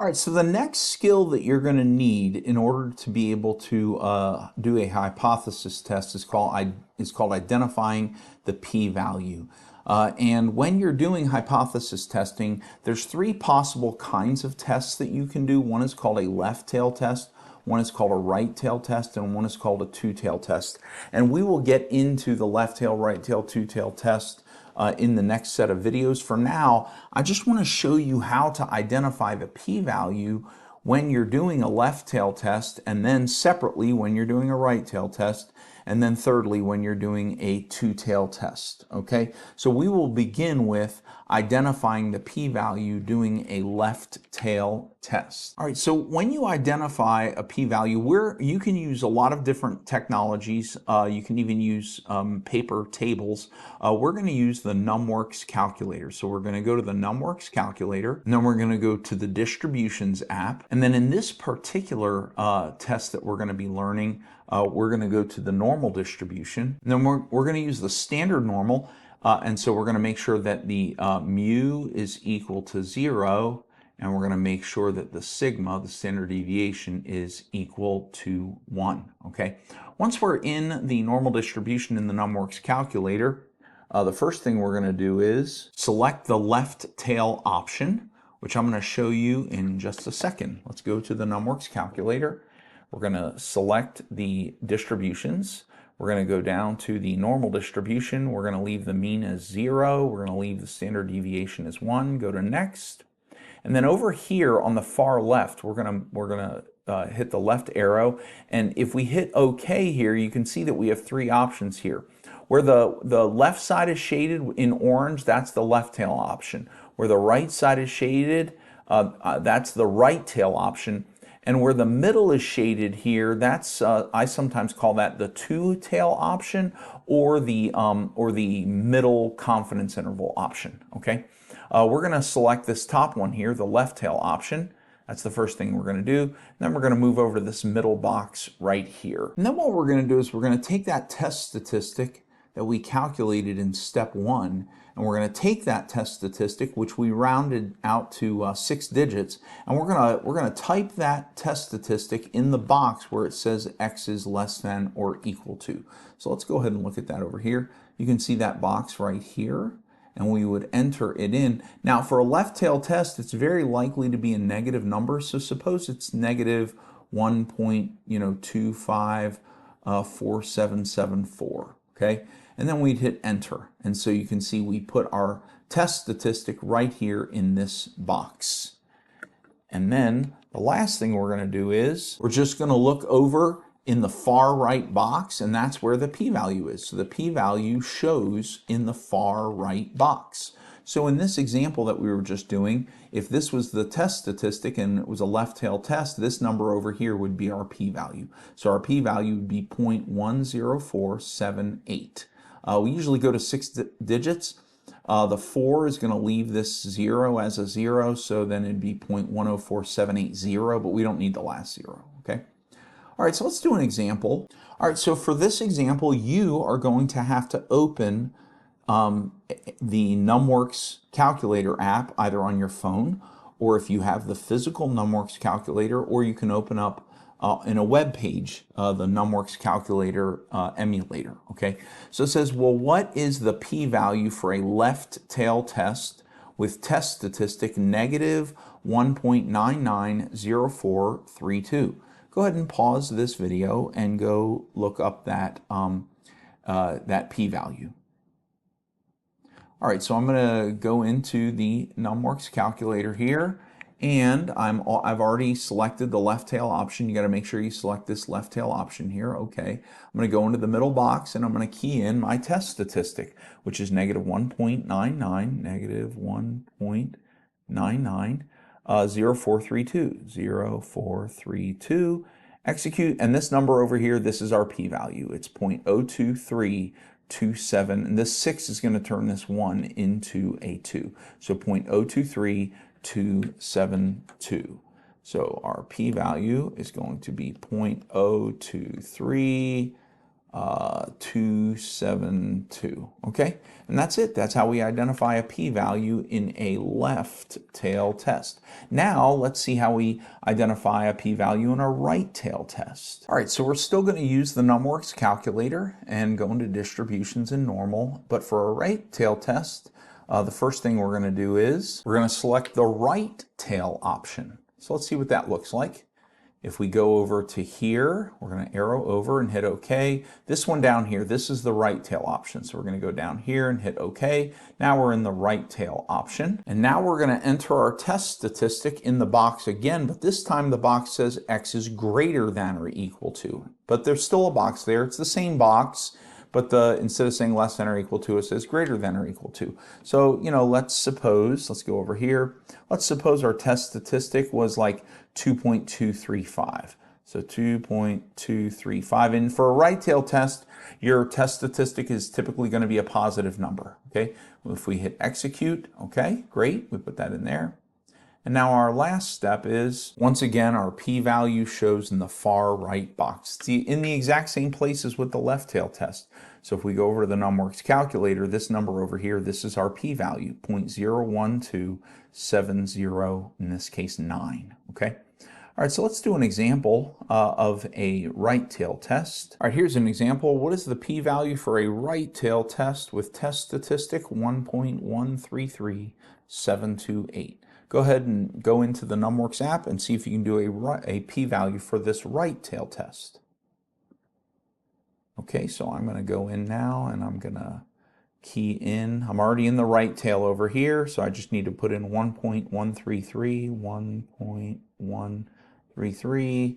All right, so the next skill that you're going to need in order to be able to do a hypothesis test is called identifying the p-value. And when you're doing hypothesis testing, there's three possible kinds of tests that you can do. One is called a left tail test, one is called a right tail test, and one is called a two-tail test. And we will get into the left tail, right tail, two-tail test in the next set of videos. For now, I just want to show you how to identify the p-value when you're doing a left tail test, and then separately when you're doing a right tail test, and then thirdly when you're doing a two-tail test. Okay, so we will begin with identifying the p-value doing a left tail test. All right, so when you identify a p-value, you can use a lot of different technologies. You can even use paper tables. We're going to use the NumWorks calculator. So we're going to go to the NumWorks calculator, and then we're going to go to the distributions app. And then in this particular test that we're going to be learning, we're going to go to the normal distribution. And then we're going to use the standard normal. And so we're going to make sure that the mu is equal to 0, and we're going to make sure that the sigma, the standard deviation, is equal to 1. Okay. Once we're in the normal distribution in the NumWorks calculator, the first thing we're going to do is select the left tail option, which I'm going to show you in just a second. Let's go to the NumWorks calculator. We're going to select the distributions. We're going to go down to the normal distribution. We're going to leave the mean as 0. We're going to leave the standard deviation as 1. Go to next. And then over here on the far left, we're going to hit the left arrow. And if we hit OK here, you can see that we have three options here. Where the left side is shaded in orange, that's the left tail option. Where the right side is shaded, that's the right tail option. And where the middle is shaded here, that's I sometimes call that the two-tail option, or the middle confidence interval option. Okay, we're going to select this top one here, the left tail option. That's the first thing we're going to do. And then we're going to move over to this middle box right here. And then what we're going to do is we're going to take that test statistic that we calculated in step 1, and we're going to take that test statistic, which we rounded out to 6 digits, and we're going to type that test statistic in the box where it says x is less than or equal to. So let's go ahead and look at that over here. You can see that box right here, and we would enter it in. Now for a left tail test, it's very likely to be a negative number. So suppose it's negative 1.254774. Okay, and then we'd hit enter, and so you can see we put our test statistic right here in this box. And then the last thing we're going to do is we're just going to look over in the far right box, and that's where the p-value is. So the p-value shows in the far right box. So in this example that we were just doing, if this was the test statistic and it was a left tail test, this number over here would be our p-value. So our p-value would be 0.10478. We usually go to 6 digits. The 4 is going to leave this 0 as a 0, so then it'd be 0.104780, but we don't need the last 0. Okay. All right, so let's do an example. All right, so for this example, you are going to have to open the NumWorks calculator app either on your phone, or if you have the physical NumWorks calculator, or you can open up in a web page the NumWorks calculator emulator. Okay, so it says, well, what is the p-value for a left tail test with test statistic negative 1.990432? Go ahead and pause this video and go look up that that p-value. All right, so I'm going to go into the NumWorks calculator here, and I've already selected the left tail option. You got to make sure you select this left tail option here. Okay, I'm going to go into the middle box, and I'm going to key in my test statistic, which is negative 1.99, negative 1.99, 0432, 0432. Execute, and this number over here, this is our p-value. It's 0.02327, and this 6 is going to turn this 1 into a 2. So 0.023272. So our p-value is going to be 0.023 272. Okay, and that's it. That's how we identify a p-value in a left tail test. Now let's see how we identify a p-value in a right tail test. All right, so we're still going to use the NumWorks calculator and go into distributions and normal, but for a right tail test, the first thing we're going to do is we're going to select the right tail option. So let's see what that looks like. If we go over to here, we're going to arrow over and hit OK. This one down here, this is the right tail option. So we're going to go down here and hit OK. Now we're in the right tail option. And now we're going to enter our test statistic in the box again, but this time the box says X is greater than or equal to. But there's still a box there. It's the same box, but instead of saying less than or equal to, it says greater than or equal to. So, let's go over here. Let's suppose our test statistic was like 2.235. So 2.235. And for a right tail test, your test statistic is typically going to be a positive number. Okay. If we hit execute, okay, great. We put that in there. And now our last step is, once again, our p-value shows in the far right box. It's in the exact same place as with the left tail test. So if we go over to the NumWorks calculator, this number over here, this is our p-value, 0.01270, in this case 9, okay? All right, so let's do an example of a right tail test. All right, here's an example. What is the p-value for a right tail test with test statistic 1.133728? Go ahead and go into the NumWorks app and see if you can do a p-value for this right tail test. Okay, so I'm going to go in now and I'm going to key in. I'm already in the right tail over here, so I just need to put in 1.133, 1.133,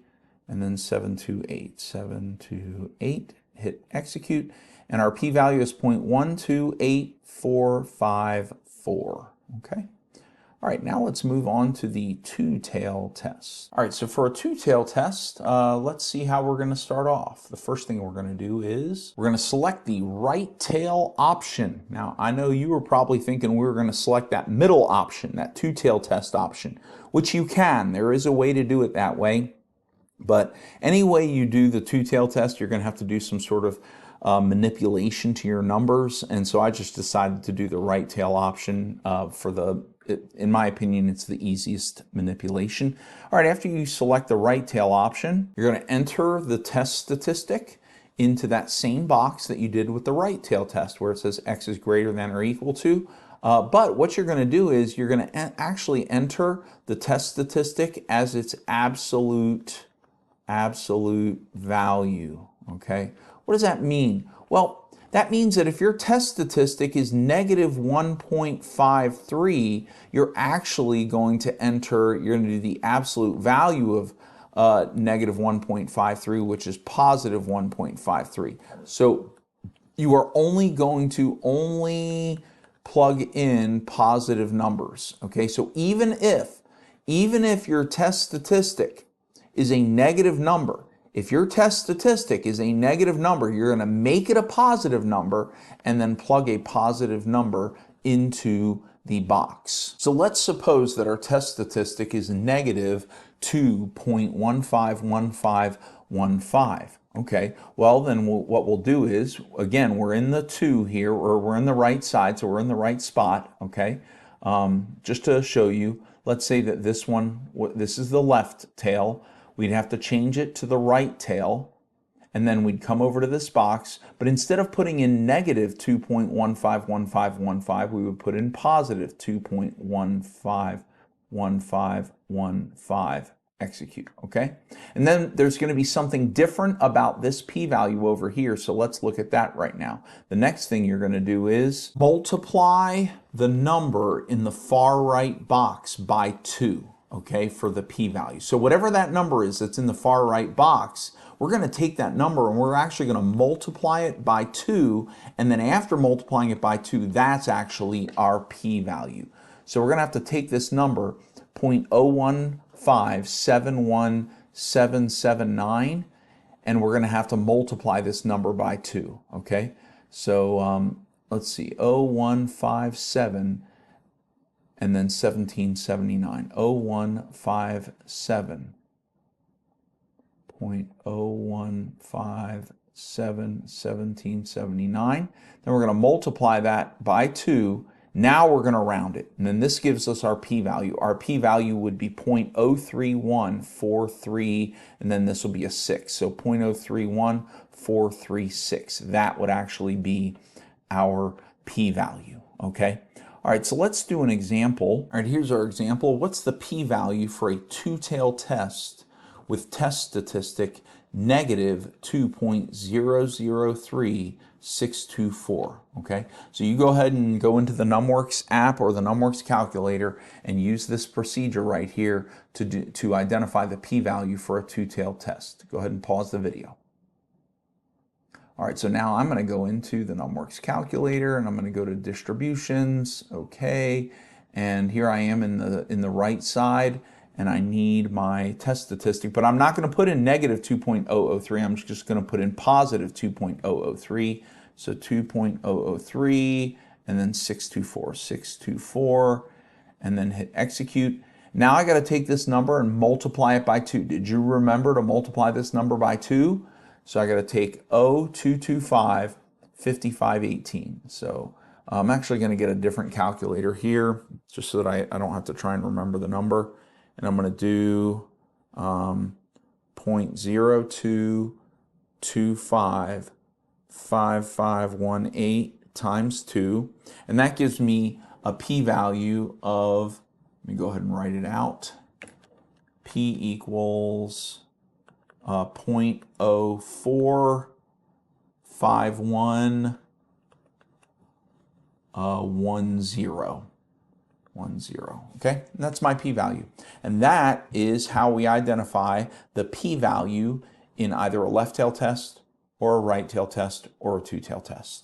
and then 728. 728, hit execute, and our p-value is 0.128454. Okay. All right, now let's move on to the two-tail test. All right, so for a two-tail test, let's see how we're going to start off. The first thing we're going to do is we're going to select the right tail option. Now, I know you were probably thinking we were going to select that middle option, that two-tail test option, which you can. There is a way to do it that way. But any way you do the two-tail test, you're going to have to do some sort of manipulation to your numbers. And so I just decided to do the right tail option in my opinion, it's the easiest manipulation. All right, after you select the right tail option, you're going to enter the test statistic into that same box that you did with the right tail test where it says X is greater than or equal to. But what you're going to do is you're going to actually enter the test statistic as its absolute value. Okay, what does that mean? Well, that means that if your test statistic is negative 1.53, you're actually going to do the absolute value of negative 1.53, which is positive 1.53. So you are only going to plug in positive numbers. Okay, so even if your test statistic is a negative number, if your test statistic is a negative number, you're going to make it a positive number and then plug a positive number into the box. So let's suppose that our test statistic is negative 2.151515. Okay, well then what we'll do is, again, we're in the 2 here, or we're in the right side, so we're in the right spot, okay? Just to show you, let's say that this is the left tail. We'd have to change it to the right tail, and then we'd come over to this box, but instead of putting in negative 2.151515, we would put in positive 2.151515, execute, okay? And then there's going to be something different about this p-value over here, so let's look at that right now. The next thing you're going to do is multiply the number in the far right box by 2. Okay, for the p-value. So whatever that number is that's in the far right box, we're going to take that number and we're actually going to multiply it by 2, and then after multiplying it by 2, that's actually our p-value. So we're going to have to take this number, 0.015717779, and we're going to have to multiply this number by 2, okay? So let's see, 0157 and then 1779, 0157.0157 1779. Then we're going to multiply that by 2. Now we're going to round it. And then this gives us our p-value. Our p-value would be 0.03143, and then this will be a 6. So 0.03143. That would actually be our p-value, okay? All right, so let's do an example. All right, here's our example. What's the p-value for a two-tailed test with test statistic negative 2.003624, okay? So you go ahead and go into the NumWorks app or the NumWorks calculator and use this procedure right here to identify the p-value for a two-tailed test. Go ahead and pause the video. All right, so now I'm going to go into the NumWorks calculator and I'm going to go to distributions, okay, and here I am in the right side, and I need my test statistic, but I'm not going to put in negative 2.003, I'm just going to put in positive 2.003, so 2.003, and then 624, and then hit execute. Now I got to take this number and multiply it by 2. Did you remember to multiply this number by 2? So I got to take 0225, 5518. So I'm actually going to get a different calculator here just so that I don't have to try and remember the number. And I'm going to do 0.02255518 times 2. And that gives me a p-value of, let me go ahead and write it out. P equals 0.045110. 10, okay? And that's my p-value. And that is how we identify the p-value in either a left tail test or a right tail test or a two tail test.